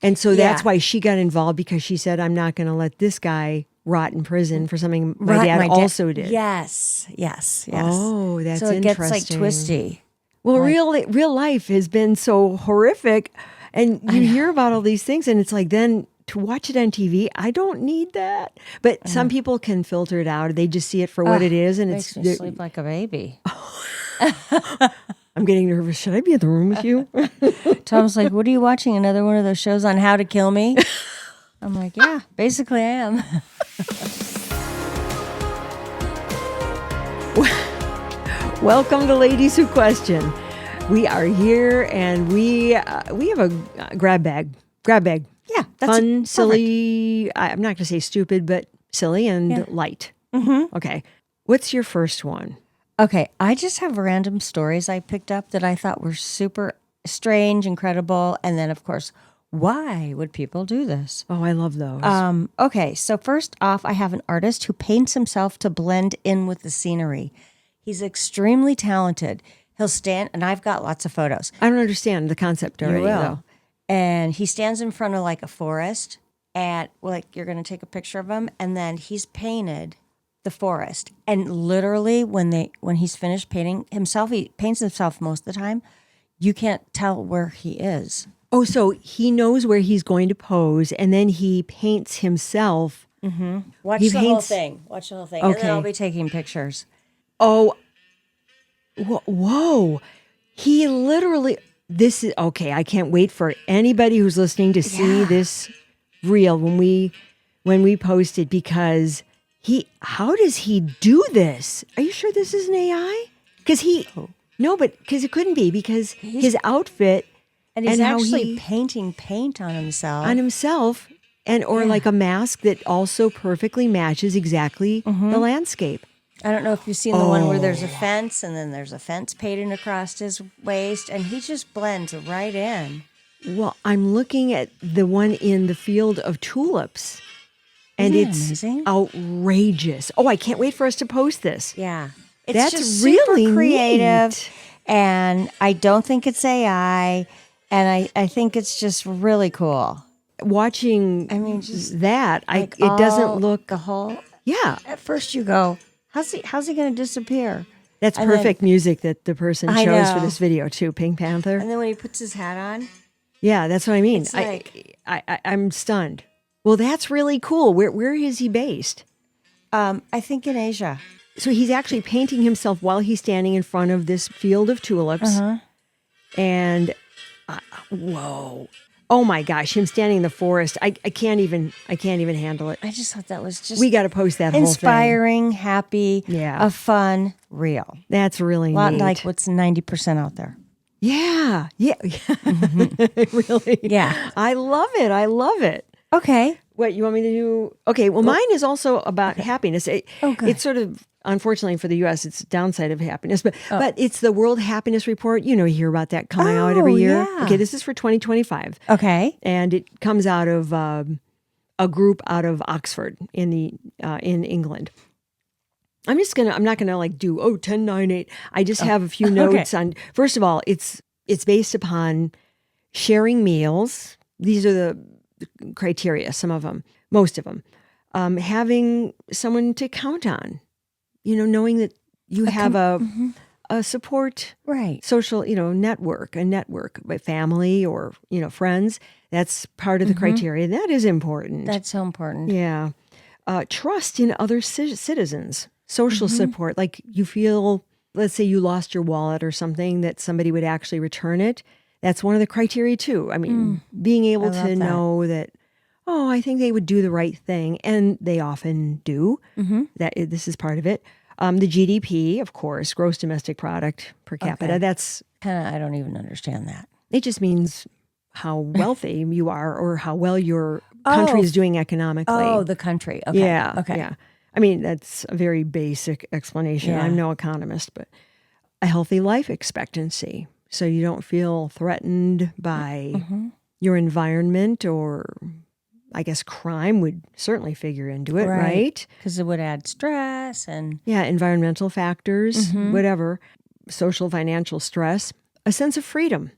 And so that's why she got involved, because she said, I'm not going to let this guy rot in prison for something my dad also did. Yes. Oh, that's so it interesting. gets like twisty. Well, real life has been so horrific, and you hear about all these things, and it's like, then to watch it on TV, I don't need that. But some people can filter it out; they just see it for what it is, and Makes me sleep like a baby. I'm getting nervous. Should I be in the room with you? Tom's like, "What are you watching? Another one of those shows on how to kill me?" I'm like, "Yeah, basically, I am." Welcome to Ladies Who Question. We are here, and we have a grab bag. Yeah, that's Fun, silly. I'm not going to say stupid, but silly and light. Mm-hmm. Okay. What's your first one? Okay, I just have random stories I picked up that I thought were super strange, incredible, and then, of course, why would people do this? Oh, I love those. Okay, so first off, I have an artist who paints himself to blend in with the scenery. He's extremely talented. He'll stand, and I've got lots of photos. I don't understand the concept already, though. And he stands in front of like a forest, and like you're going to take a picture of him, and then he's painted the forest. And literally, when he's finished painting himself, he paints himself most of the time. You can't tell where he is. Oh, so he knows where he's going to pose, and then he paints himself. Mm-hmm. Watch the whole thing. Okay. And then I'll be taking pictures. Oh, whoa. He literally, this is, okay, I can't wait for anybody who's listening to see this reel when we post it, because how does he do this? Are you sure this is an AI? Because because it couldn't be, because his outfit. And he's actually painting paint on himself. Or like a mask that also perfectly matches exactly the landscape. I don't know if you've seen the one where there's a fence, and then there's a fence painted across his waist, and he just blends right in. Well, I'm looking at the one in the field of tulips, and it's amazing? Outrageous. Oh, I can't wait for us to post this. Yeah. That's just really super creative, neat. And I don't think it's AI, and I think it's just really cool. Watching that, like it doesn't look... The whole... Yeah. At first you go, how's he going to disappear? That's perfect music that the person chose for this video too, Pink Panther. And then when he puts his hat on. Yeah, that's what I mean. It's like, I'm stunned. Well, that's really cool. Where is he based? I think in Asia. So he's actually painting himself while he's standing in front of this field of tulips. And whoa. Oh my gosh, him standing in the forest. I can't even handle it. I just thought that was just... We got to post that whole thing. Inspiring, happy, a fun, real. That's really neat. Like what's 90% out there. Yeah. Really. Yeah. I love it. Okay. What, you want me to do? Okay, well, mine is also about happiness. It's sort of, unfortunately for the U.S., it's a downside of happiness, but it's the World Happiness Report. You hear about that coming out every year. Yeah. Okay, this is for 2025. Okay. And it comes out of a group out of Oxford in England. I'm not gonna like do 10, 9, 8. I just have a few notes on. First of all, it's based upon sharing meals. These are the criteria. Some of them, most of them, having someone to count on. Knowing that you have a support, social, network, a network with family or friends. That's part of the criteria. That is important. That's so important. Yeah, trust in other citizens. Social support, like you feel, let's say you lost your wallet or something, that somebody would actually return it. That's one of the criteria too. I mean, being able to know that, I think they would do the right thing. And they often do. This is part of it. The GDP, of course, gross domestic product per capita. Okay. That's I don't even understand that. It just means how wealthy you are or how well your country is doing economically. Oh, the country. Okay. Yeah. Okay. Yeah. I mean, that's a very basic explanation. Yeah. I'm no economist, but a healthy life expectancy. So you don't feel threatened by your environment, or I guess crime would certainly figure into it, right? Because it would add stress and... Yeah, environmental factors, whatever, social, financial stress, a sense of freedom.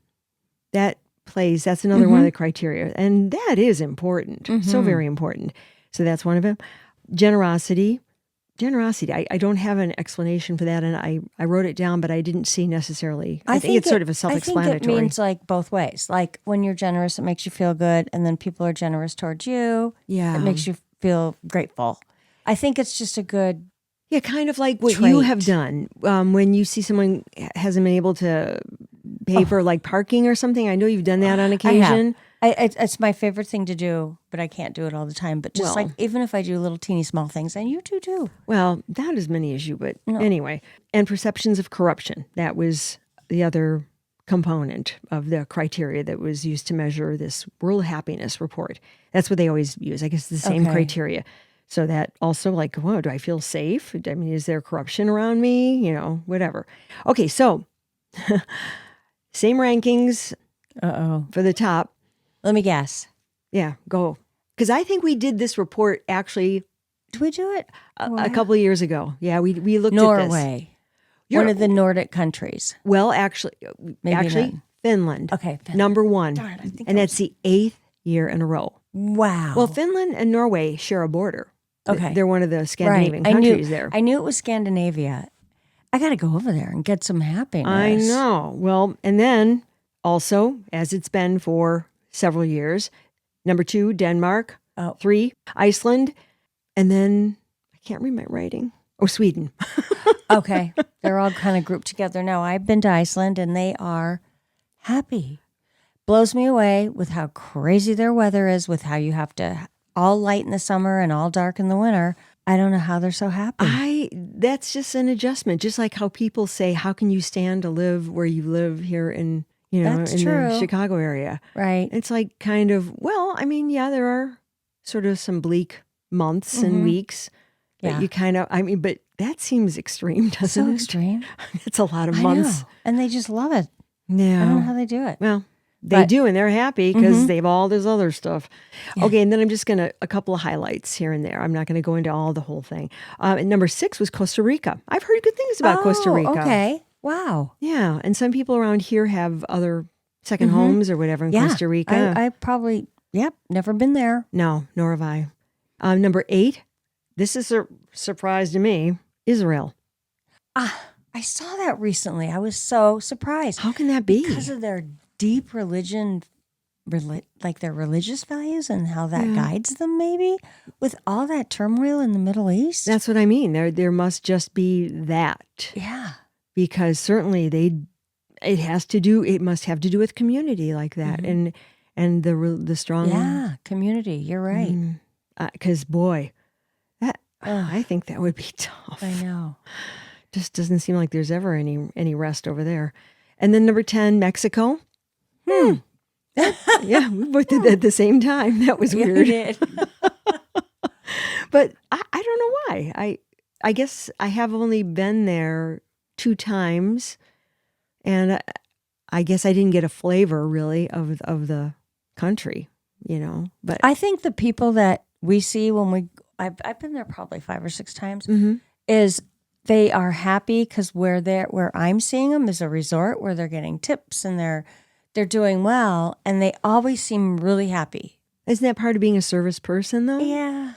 That place. That's another one of the criteria. And that is important. So very important. So that's one of them. Generosity. I don't have an explanation for that. And I wrote it down, but I didn't see necessarily. I think it's sort of a self-explanatory. I think it means like both ways. Like when you're generous, it makes you feel good. And then people are generous towards you. Yeah. It makes you feel grateful. I think it's just a good kind of like what trait. you have done when you see someone hasn't been able to pay for like parking or something. I know you've done that on occasion. It's my favorite thing to do, but I can't do it all the time. But just like even if I do little teeny small things, and you do too. Well, not as many as you, but anyway. And perceptions of corruption. That was the other component of the criteria that was used to measure this World Happiness Report. That's what they always use. I guess the same criteria. So that also like, whoa, do I feel safe? I mean, is there corruption around me? You know, whatever. Okay, so same rankings for the top. Let me guess. Yeah, go. Because I think we did this report actually. Did we do it? A couple of years ago. Yeah, we looked Norway, at this. One of the Nordic countries. Well, actually, none. Finland. Okay, Finland. Number one. Darn, I think and that's the 8th year in a row. Wow. Well, Finland and Norway share a border. Okay. They're one of the Scandinavian countries there. I knew it was Scandinavia. I got to go over there and get some happiness. I know. Well, and then also, as it's been for several years, number 2, Denmark. 3, Iceland. And then, I can't read my writing. Oh, Sweden. Okay. They're all kind of grouped together. Now, I've been to Iceland and they are happy. Blows me away with how crazy their weather is, with how you have to all light in the summer and all dark in the winter. I don't know how they're so happy. That's just an adjustment. Just like how people say, how can you stand to live where you live here in, the Chicago area? Right. It's like kind of, well, I mean, yeah, there are sort of some bleak months and weeks. But you kind of, but that seems extreme, doesn't it? So extreme. It's a lot of months. I know. And they just love it. Yeah. I don't know how they do it. Well, they do, and they're happy because they have all this other stuff. Yeah. Okay, and then I'm just going to, a couple of highlights here and there. I'm not going to go into the whole thing. And number 6 was Costa Rica. I've heard good things about Costa Rica. Okay. Wow. Yeah, and some people around here have other second homes or whatever in Costa Rica. I probably, never been there. No, nor have I. Number 8, this is a surprise to me, Israel. I saw that recently. I was so surprised. How can that be? Because of their deep religion, like their religious values and how that guides them, maybe, with all that turmoil in the Middle East. That's what I mean. There must just be that. Yeah. Because certainly it must have to do with community like that and the strong community. You're right. Because boy, I think that would be tough. I know. Just doesn't seem like there's ever any rest over there. And then number 10, Mexico. Yeah, we both did that at the same time. That was weird. We did. But I don't know why. I guess I have only been there 2 times, and I guess I didn't get a flavor really of the country, But I think the people that we see when I've been there probably 5 or 6 times, is they are happy because where I'm seeing them is a resort where they're getting tips and they're doing well, and they always seem really happy. Isn't that part of being a service person, though? Yeah.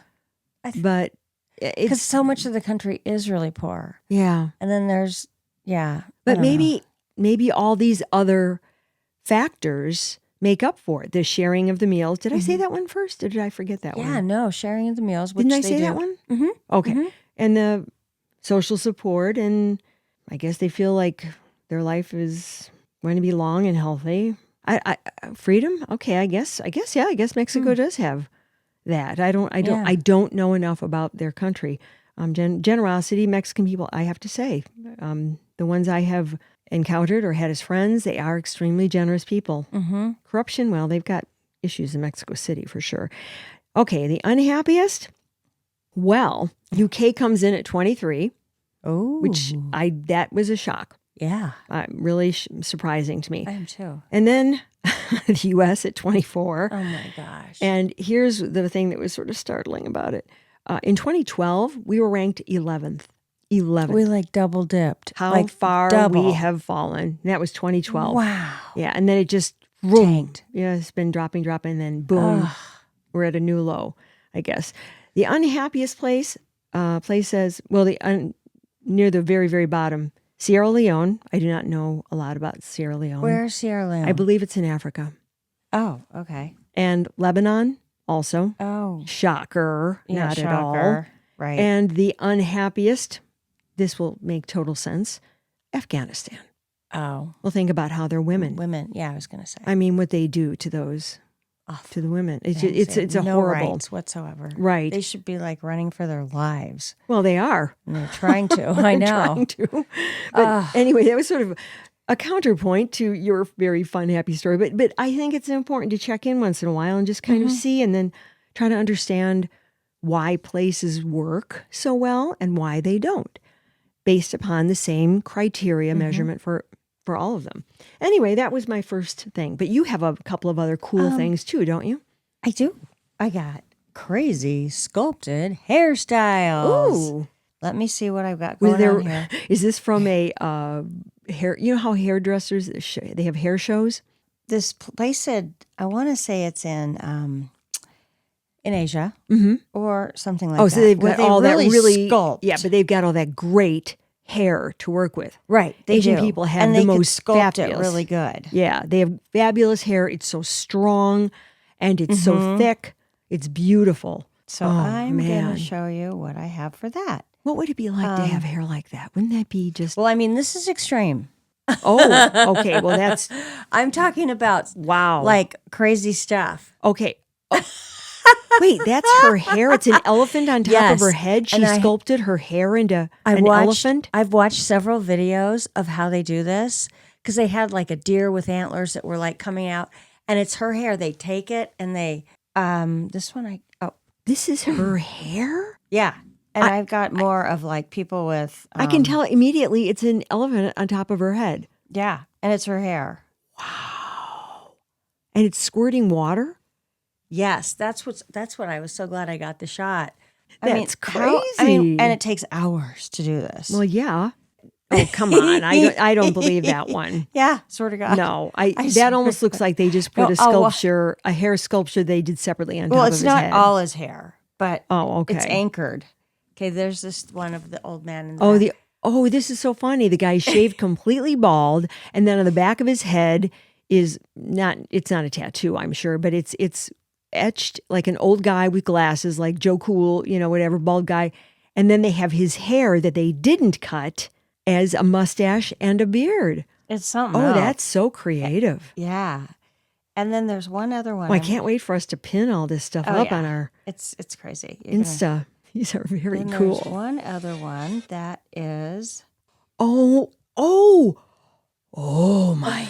But because so much of the country is really poor. Yeah. And then there's, But maybe all these other factors make up for it. The sharing of the meals. Did I say that one first, or did I forget that one? Yeah, no, sharing of the meals. Which Didn't I say that one? Mm-hmm. Okay. And the social support, and I guess they feel like their life is going to be long and healthy. Freedom. Okay, I guess Mexico does have that. I don't know enough about their country. Generosity, Mexican people, I have to say, the ones I have encountered or had as friends, they are extremely generous people. Mm-hmm. Corruption, well, they've got issues in Mexico City for sure. Okay, the unhappiest. Well, UK comes in at 23. Oh, which that was a shock. Yeah. Really surprising to me. I am too. And then the U.S. at 24. Oh, my gosh. And here's the thing that was sort of startling about it. In 2012, we were ranked 11th. 11th. We like double dipped. How far we have fallen. And that was 2012. Wow. Yeah. And then it just tanked. Yeah, it's been dropping, and then boom, we're at a new low, I guess. The unhappiest place says, well, near the very, very bottom, Sierra Leone. I do not know a lot about Sierra Leone. Where's Sierra Leone? I believe it's in Africa. Oh, okay. And Lebanon also. Oh. Shocker. Yeah, not shocker. at all. Right. And the unhappiest, this will make total sense, Afghanistan. Oh. Well, think about how they're women. Women, yeah, I was going to say. I mean, what they do to those, to the women. It's a no horrible. rights whatsoever. Right. They should be like running for their lives. Well, they are. And they're trying to. I know. Trying to. But anyway, that was sort of a counterpoint to your very fun, happy story. But I think it's important to check in once in a while and just kind of see and then try to understand why places work so well and why they don't, based upon the same criteria measurement for all of them. Anyway, that was my first thing. But you have a couple of other cool things too, don't you? I do. I got crazy sculpted hairstyles. Ooh. Let me see what I've got going on here. Is this from a hair? You know how hairdressers, they have hair shows? This place said, I want to say it's in Asia or something like that. Oh, so they've got all that really sculpt. Yeah, but they've got all that great hair to work with. Right. They Asian do. people have and the they most could sculpt fabulous. it really good. Yeah, they have fabulous hair. It's so strong and it's so thick. It's beautiful. So I'm going to show you what I have for that. What would it be like to have hair like that? Wouldn't that be just... Well, I mean, this is extreme. Oh, okay. Well, that's... I'm talking about Wow. like crazy stuff. Okay. Oh. Wait, that's her hair? It's an elephant on top of her head? She sculpted her hair into an elephant? I've watched several videos of how they do this because they had like a deer with antlers that were like coming out, and it's her hair. They take it and they... this one This is her hair? Yeah. And I've got more of like people with... I can tell immediately it's an elephant on top of her head. Yeah. And it's her hair. Wow. And it's squirting water? Yes. That's what I was so glad I got the shot. That's crazy. And it takes hours to do this. Well, yeah. Oh, come on. I don't believe that one. Yeah. Sort of God. No. That almost looks like they just put a hair sculpture they did separately on top of his head. Well, it's not all his hair, but okay. It's anchored. Okay, there's this one of the old man in the back. This is so funny. The guy shaved completely bald, and then on the back of his head is it's not a tattoo, I'm sure, but it's etched like an old guy with glasses, like Joe Cool, whatever, bald guy. And then they have his hair that they didn't cut as a mustache and a beard. It's something else. else. That's so creative. Yeah. And then there's one other one. I can't wait for us to pin all this stuff up on our It's crazy. Insta. These are very and cool. There's one other one that is... Oh my.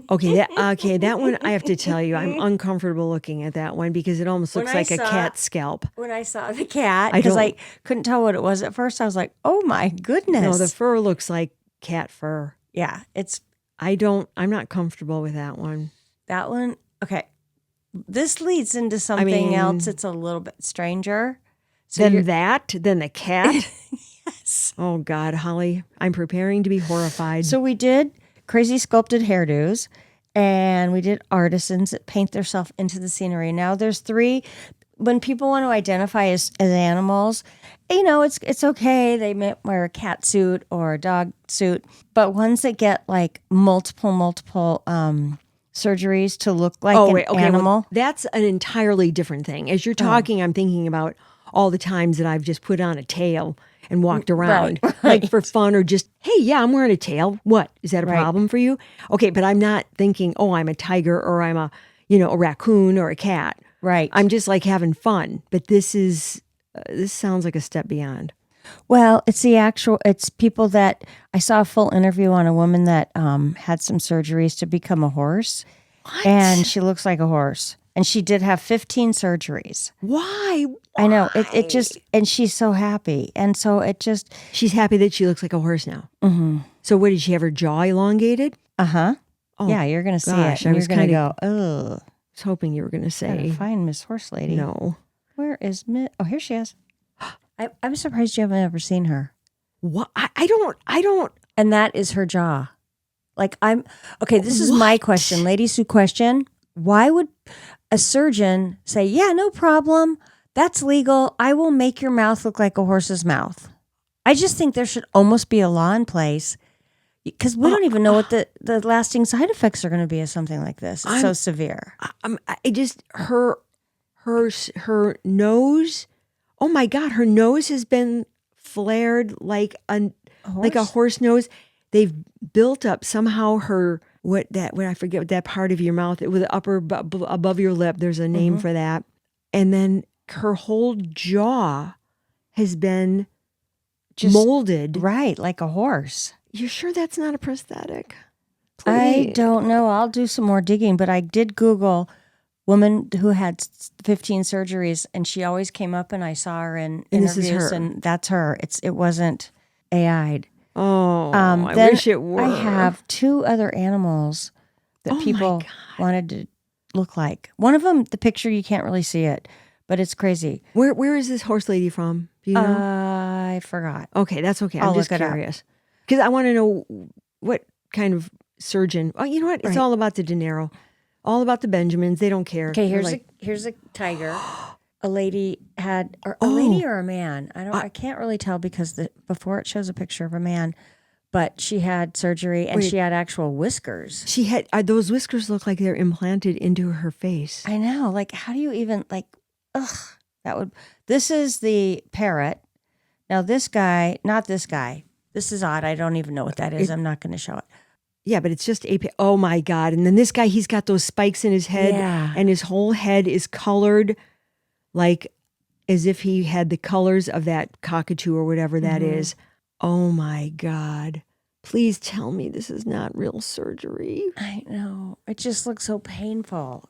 Okay, that one I have to tell you, I'm uncomfortable looking at that one because it almost looks like a cat's scalp. When I saw the cat, because I couldn't tell what it was at first, I was like, oh my goodness. No, the fur looks like cat fur. Yeah, I'm not comfortable with that one. That one, okay. This leads into something else. It's a little bit stranger. So then the cat? Yes. Oh God, Holly, I'm preparing to be horrified. So we did crazy sculpted hairdos, and we did artisans that paint themselves into the scenery. Now there's 3. When people want to identify as animals, it's okay. They may wear a cat suit or a dog suit, but ones that get like multiple surgeries to look like an animal. Well, that's an entirely different thing. As you're talking, I'm thinking about all the times that I've just put on a tail and walked around like for fun or just, hey, yeah, I'm wearing a tail. What? Is that a problem for you? Okay, but I'm not thinking, oh, I'm a tiger or I'm a raccoon or a cat. Right. I'm just like having fun. But this sounds like a step beyond. Well, it's people that I saw a full interview on a woman that had some surgeries to become a horse. What? And she looks like a horse. And she did have 15 surgeries. Why? I know. It just, and she's so happy. And so she's happy that she looks like a horse now. Mm-hmm. So what, did she have her jaw elongated? Uh-huh. Oh, yeah, you're going to see it. And you're going to go, ugh. I was hoping you were going to say. Find Miss Horse Lady. No. Where is Miss? Oh, here she is. I'm surprised you haven't ever seen her. What? I don't. And that is her jaw. Like okay, this is my question. Ladies who question, why would a surgeon say, yeah, no problem. That's legal. I will make your mouth look like a horse's mouth. I just think there should almost be a law in place because we don't even know what the lasting side effects are going to be of something like this. It's so severe. I just, her nose, oh my God, her nose has been flared like a horse nose. They've built up somehow what I forget what that part of your mouth, with the upper above your lip, there's a name for that. And then her whole jaw has been just molded. Right, like a horse. You're sure that's not a prosthetic? Please. I don't know. I'll do some more digging, but I did Google woman who had 15 surgeries, and she always came up, and I saw her in interviews, this is her. and that's her. It wasn't AI'd. Oh, I wish it were. I have 2 other animals that people wanted to look like. One of them, the picture, you can't really see it, but it's crazy. Where is this horse lady from? Do you know? I forgot. Okay, that's okay. I'm just curious. Because I want to know what kind of surgeon. Oh, you know what? It's all about the dinero. All about the Benjamins. They don't care. Okay, here's a tiger. A lady had, or a lady or a man. I can't really tell because before it shows a picture of a man, but she had surgery and she had actual whiskers. She had those whiskers look like they're implanted into her face. I know. Like, how do you even this is the parrot. Now this guy, not this guy. This is odd. I don't even know what that is. I'm not going to show it. Yeah, but it's just oh my God. And then this guy, he's got those spikes in his head and his whole head is colored like as if he had the colors of that cockatoo or whatever that is. Oh my God. Please tell me this is not real surgery. I know. It just looks so painful.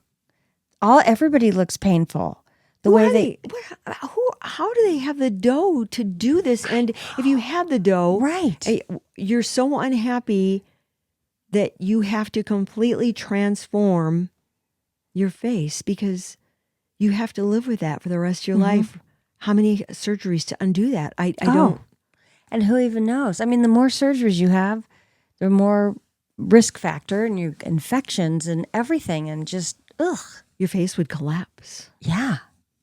Everybody looks painful. How do they have the dough to do this? And if you have the dough, right, you're so unhappy that you have to completely transform your face because you have to live with that for the rest of your life. How many surgeries to undo that? I don't. And who even knows? I mean, the more surgeries you have, the more risk factor and your infections and everything, and just your face would collapse. Yeah.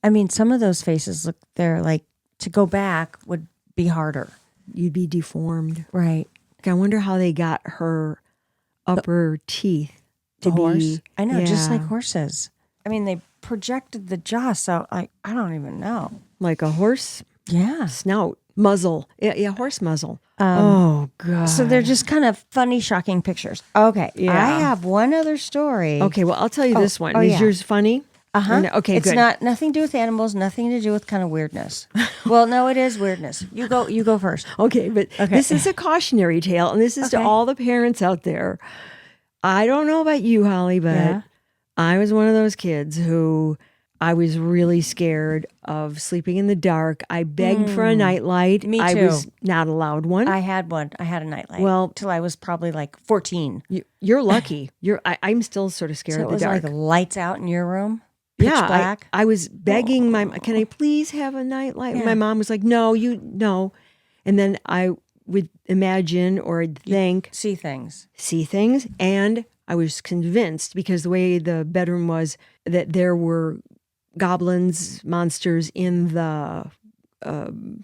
I mean, some of those faces they're like, to go back would be harder. You'd be deformed. Right. I wonder how they got her upper teeth to horse. I know, just like horses. I mean, they projected the jaw, so I don't even know. Like a horse snout, muzzle. Yeah, horse muzzle. Oh, God. So they're just kind of funny, shocking pictures. Okay. Yeah. I have one other story. Okay, well, I'll tell you this one. Is yours funny? Uh-huh. Okay, it's good. Nothing to do with animals, nothing to do with kind of weirdness. Well, no, it is weirdness. You go first. Okay, but this is a cautionary tale, and this is to all the parents out there. I don't know about you, Holly, but I was one of those kids who I was really scared of sleeping in the dark. I begged for a nightlight. Me too. I was not allowed one. I had one. I had a nightlight. Well, till I was probably like 14. You're lucky. I'm still sort of scared of the dark. So it was like lights out in your room? Pitch black? I was begging can I please have a nightlight? Yeah. My mom was like, no. And then I would imagine or think. See things. And I was convinced because the way the bedroom was that there were goblins, monsters in the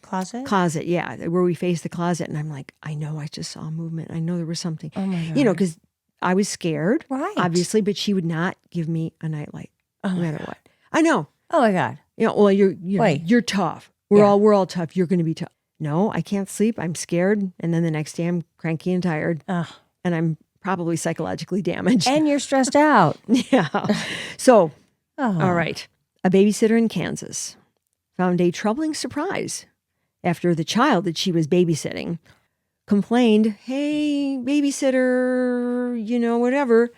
closet, yeah, where we faced the closet. And I'm like, I know I just saw a movement. I know there was something. Oh my God. Because I was scared, right? Obviously, but she would not give me a nightlight. No matter what. I know. Oh my God. Well, you're tough. We're all tough. You're going to be tough. No, I can't sleep. I'm scared. And then the next day I'm cranky and tired. And I'm probably psychologically damaged. And you're stressed out. Yeah. So, all right. A babysitter in Kansas found a troubling surprise after the child that she was babysitting complained, hey, babysitter, whatever,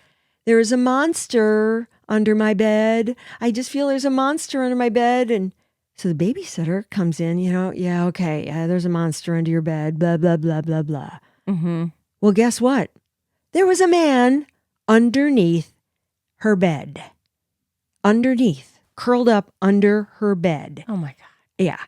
there is a monster under my bed. I just feel there's a monster under my bed. And so the babysitter comes in, there's a monster under your bed, blah, blah, blah, blah, blah. Mm-hmm. Well, guess what? There was a man underneath her bed. Curled up under her bed. Oh my God. Yeah.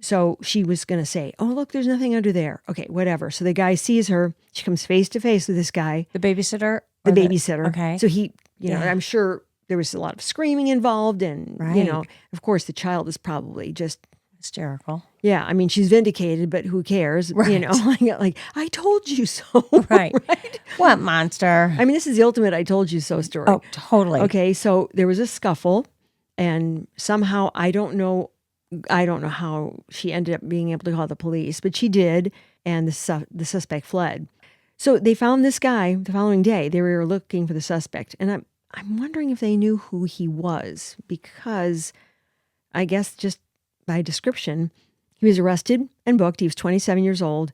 So she was going to say, oh, look, there's nothing under there. Okay, whatever. So the guy sees her. She comes face to face with this guy. The babysitter? The babysitter. Okay. So he, I'm sure there was a lot of screaming involved. And, of course, the child is probably just hysterical. Yeah. I mean, she's vindicated, but who cares? Right. Like, I told you so. Right. What monster? I mean, this is the ultimate I told you so story. Oh, totally. Okay. So there was a scuffle, and somehow I don't know how she ended up being able to call the police, but she did, and the suspect fled. So they found this guy the following day. They were looking for the suspect, and I'm wondering if they knew who he was, because I guess just by description, he was arrested and booked. He was 27 years old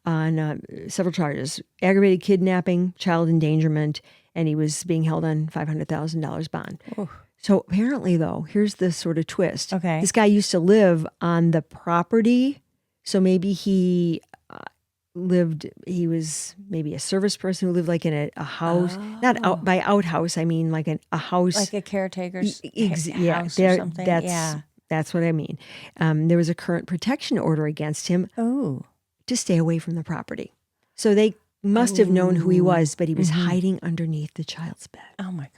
on several charges: aggravated kidnapping, child endangerment, and he was being held on $500,000 bond. Oh. So apparently, though, here's the sort of twist. Okay. This guy used to live on the property. So maybe he was maybe a service person who lived like in a house, not out by outhouse. I mean, like a house. Like a caretaker's house or something. That's what I mean. There was a current protection order against him to stay away from the property. So they must have known who he was, but he was hiding underneath the child's bed. Oh, my God.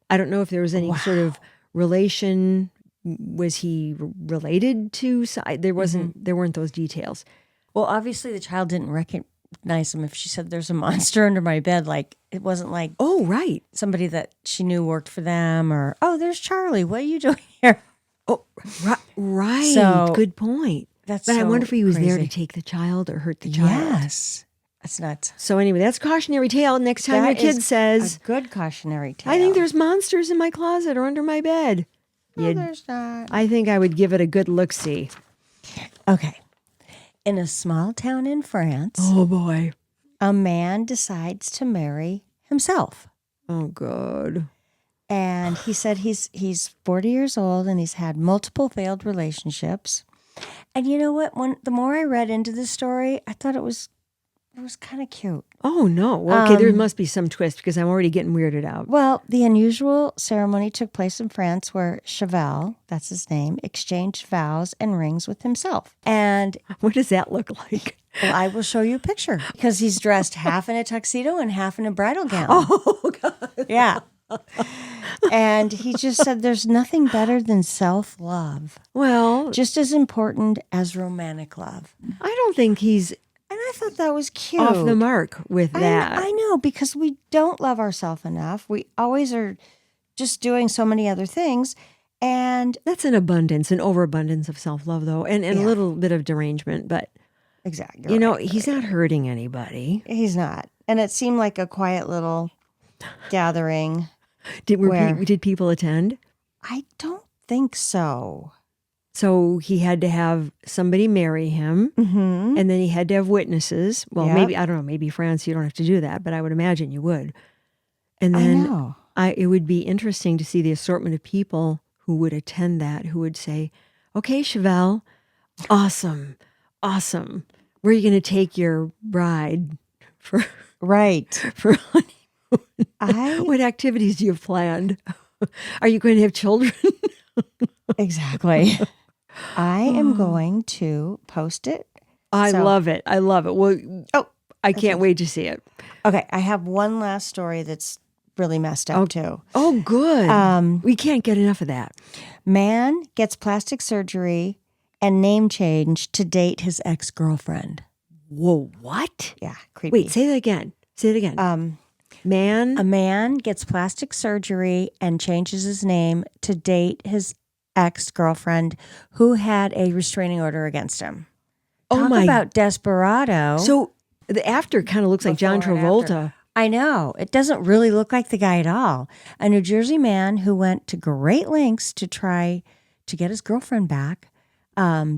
I don't know if there was any sort of relation. Was he related to? There wasn't. There weren't those details. Well, obviously the child didn't recognize him. If she said there's a monster under my bed, like it wasn't like somebody that she knew worked for them, or there's Charlie. What are you doing here? Oh, right. So, good point. But I wonder if he was there to take the child or hurt the child. Yes. That's nuts. So anyway, that's cautionary tale. Next time your kid says, a good cautionary tale. I think there's monsters in my closet or under my bed. No, there's not. I think I would give it a good look-see. Okay. In a small town in France. Oh, boy. A man decides to marry himself. Oh, God. And he said he's 40 years old and he's had multiple failed relationships. And you know what? The more I read into the story, I thought it was kind of cute. Oh, no. Well, okay, there must be some twist because I'm already getting weirded out. Well, the unusual ceremony took place in France where Cheval, that's his name, exchanged vows and rings with himself. And what does that look like? Well, I will show you a picture because he's dressed half in a tuxedo and half in a bridal gown. Oh, God. Yeah. And he just said there's nothing better than self-love. Well, just as important as romantic love. I don't think he's... And I thought that was cute. Off the mark with that. I know, because we don't love ourselves enough. We always are just doing so many other things. And that's an overabundance of self-love, though, and a little bit of derangement. But exactly, he's not hurting anybody. He's not. And it seemed like a quiet little gathering. Did people attend? I don't think so. So he had to have somebody marry him, and then he had to have witnesses. Well, maybe, I don't know, maybe France, you don't have to do that, but I would imagine you would. And then it would be interesting to see the assortment of people who would attend that, who would say, okay, Chevelle, awesome. Where are you going to take your bride for honeymoon? What activities do you have planned? Are you going to have children? Exactly. I am going to post it. I love it. Well, I can't wait to see it. Okay, I have one last story that's really messed up too. Oh, good. We can't get enough of that. Man gets plastic surgery and name change to date his ex-girlfriend. Whoa, what? Yeah, creepy. Wait, say that again. A man gets plastic surgery and changes his name to date his ex-girlfriend who had a restraining order against him. Talk about desperado. So the actor kind of looks like John Travolta. I know. It doesn't really look like the guy at all. A New Jersey man who went to great lengths to try to get his girlfriend back,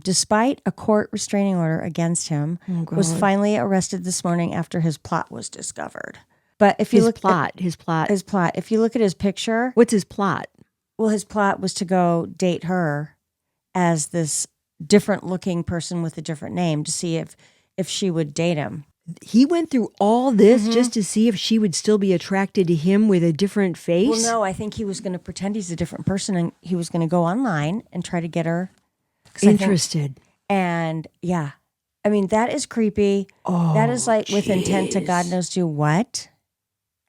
despite a court restraining order against him, was finally arrested this morning after his plot was discovered. But if you look at his plot, if you look at his picture, what's his plot? Well, his plot was to go date her as this different looking person with a different name to see if she would date him. He went through all this just to see if she would still be attracted to him with a different face? Well, no, I think he was going to pretend he's a different person and he was going to go online and try to get her interested. And yeah, I mean, that is creepy. Oh, that is like with intent to jeez. God knows do what.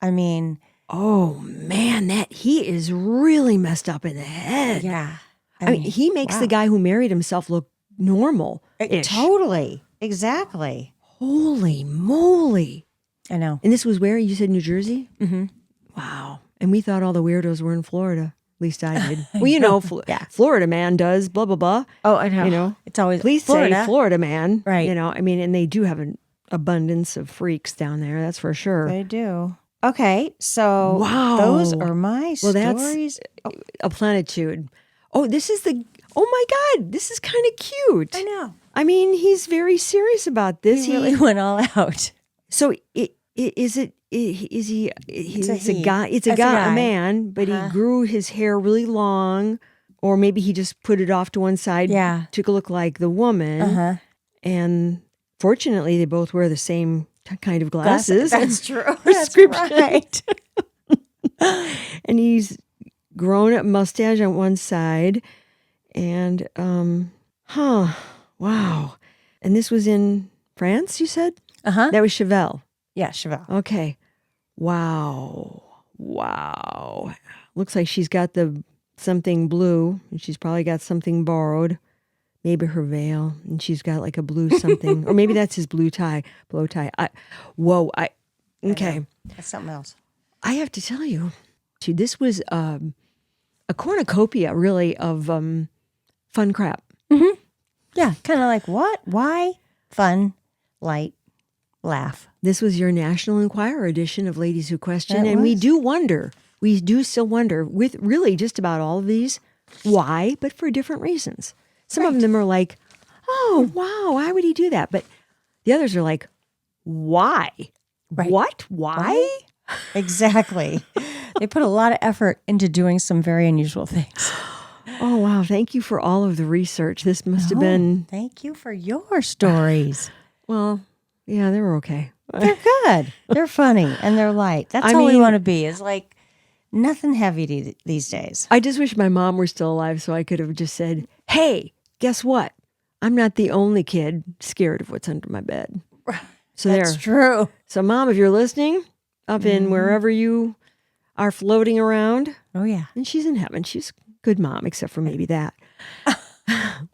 I mean, Oh man, he is really messed up in the head. yeah. I mean, he makes the guy who married himself look normal. Totally. Exactly. Holy moly. I know. And this was where? You said New Jersey? Mm-hmm. Wow. And we thought all the weirdos were in Florida. At least I did. Well, you know, Florida man does blah, blah, blah. Oh, I know. You know, it's always please Florida. say Florida man. Right. You know, I mean, and they do have an abundance of freaks down there. That's for sure. They do. Okay. So wow. Those are my stories. That's a plenitude. Oh, this is oh my God, this is kind of cute. I know. I mean, he's very serious about this. He really went all out. So he's a guy. It's a man, but he grew his hair really long, or maybe he just put it off to one side to look like the woman. And fortunately, they both wear the same kind of glasses. That's true. That's right. And he's grown up mustache on one side, and wow. And this was in France, you said? That was Chevelle. Yeah, Chevelle. Okay. Wow. Looks like she's got something blue, and she's probably got something borrowed. Maybe her veil, and she's got like a blue something. Or maybe that's his blow tie. Okay. That's something else. I have to tell you, this was a cornucopia, really, of fun crap. Mm-hmm. Yeah, kind of like what? Why? Fun, light, laugh. This was your National Enquirer edition of Ladies Who Question, and we do still wonder, with really just about all of these, why, but for different reasons. Some of them are like, oh, wow, why would he do that? But the others are like, why? Right. What? Why? Exactly. They put a lot of effort into doing some very unusual things. Oh, wow. Thank you for all of the research. This must have been... Thank you for your stories. Well, yeah, they were okay. They're good. They're funny and they're light. That's all we want to be, is like nothing heavy these days. I just wish my mom were still alive so I could have just said, hey, guess what? I'm not the only kid scared of what's under my bed. So that's true. So, Mom, if you're listening up in wherever you are floating around. Oh, yeah. And she's in heaven. She's a good mom, except for maybe that.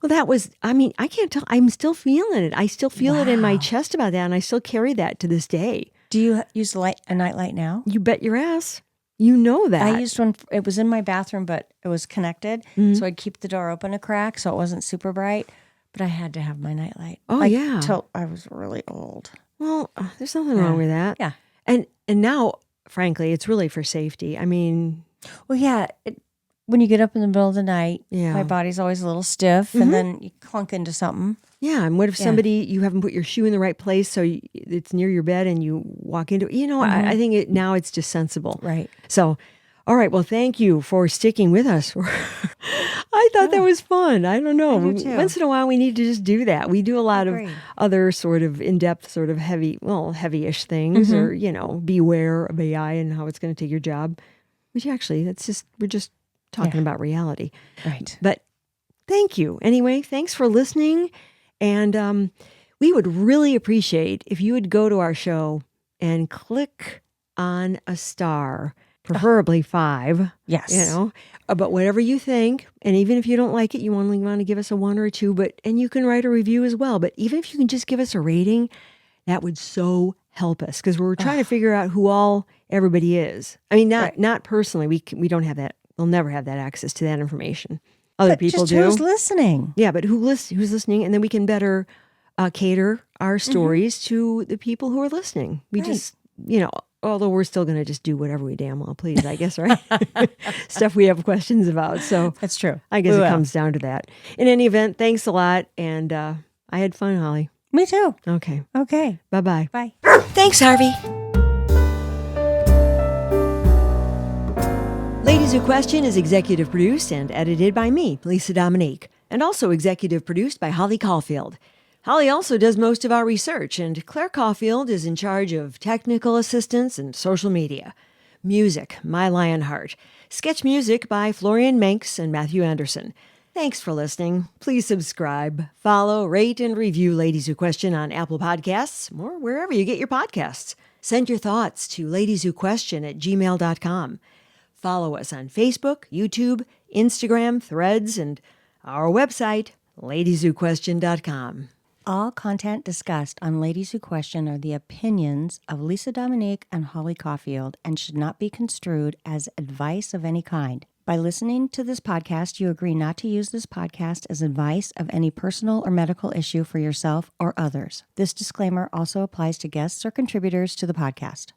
Well, that was, I can't tell. I'm still feeling it. I still feel it in my chest about that, and I still carry that to this day. Do you use a nightlight now? You bet your ass. You know that. I used one. It was in my bathroom, but it was connected. So I'd keep the door open a crack so it wasn't super bright. But I had to have my nightlight. Oh, yeah. Till I was really old. Well, there's nothing wrong with that. Yeah. And now, frankly, it's really for safety. I mean... Well, yeah. When you get up in the middle of the night, my body's always a little stiff, and then you clunk into something. Yeah, and what if you haven't put your shoe in the right place, so it's near your bed, and you walk into it? I think now it's just sensible. Right. So, all right, well, thank you for sticking with us. I thought that was fun. I don't know. Once in a while, we need to just do that. We do a lot of other sort of in-depth, sort of heavy-ish things, or, beware of AI and how it's going to take your job, which actually, we're just talking about reality. Right. But thank you. Anyway, thanks for listening. And we would really appreciate if you would go to our show and click on a star, preferably 5. Yes. But whatever you think, and even if you don't like it, you only want to give us a 1 or a 2, and you can write a review as well. But even if you can just give us a rating, that would so help us, because we're trying to figure out who everybody is. I mean, not personally. We don't have that. We'll never have that access to that information. Other people do. Who's listening? Yeah, but who's listening? And then we can better cater our stories to the people who are listening. We just, although we're still going to just do whatever we damn well please, I guess, right? Stuff we have questions about. So that's true. I guess it comes down to that. In any event, thanks a lot. And I had fun, Holly. Me too. Okay. Bye-bye. Bye. Thanks, Harvey. Ladies Who Question is executive produced and edited by me, Lisa Dominique, and also executive produced by Holly Caulfield. Holly also does most of our research, and Claire Caulfield is in charge of technical assistance and social media. Music, My Lionheart. Sketch music by Florian Manx and Matthew Anderson. Thanks for listening. Please subscribe, follow, rate, and review Ladies Who Question on Apple Podcasts or wherever you get your podcasts. Send your thoughts to ladieswhoquestion@gmail.com. Follow us on Facebook, YouTube, Instagram, Threads, and our website, ladieswhoquestion.com. All content discussed on Ladies Who Question are the opinions of Lisa Dominique and Holly Caulfield and should not be construed as advice of any kind. By listening to this podcast, you agree not to use this podcast as advice of any personal or medical issue for yourself or others. This disclaimer also applies to guests or contributors to the podcast.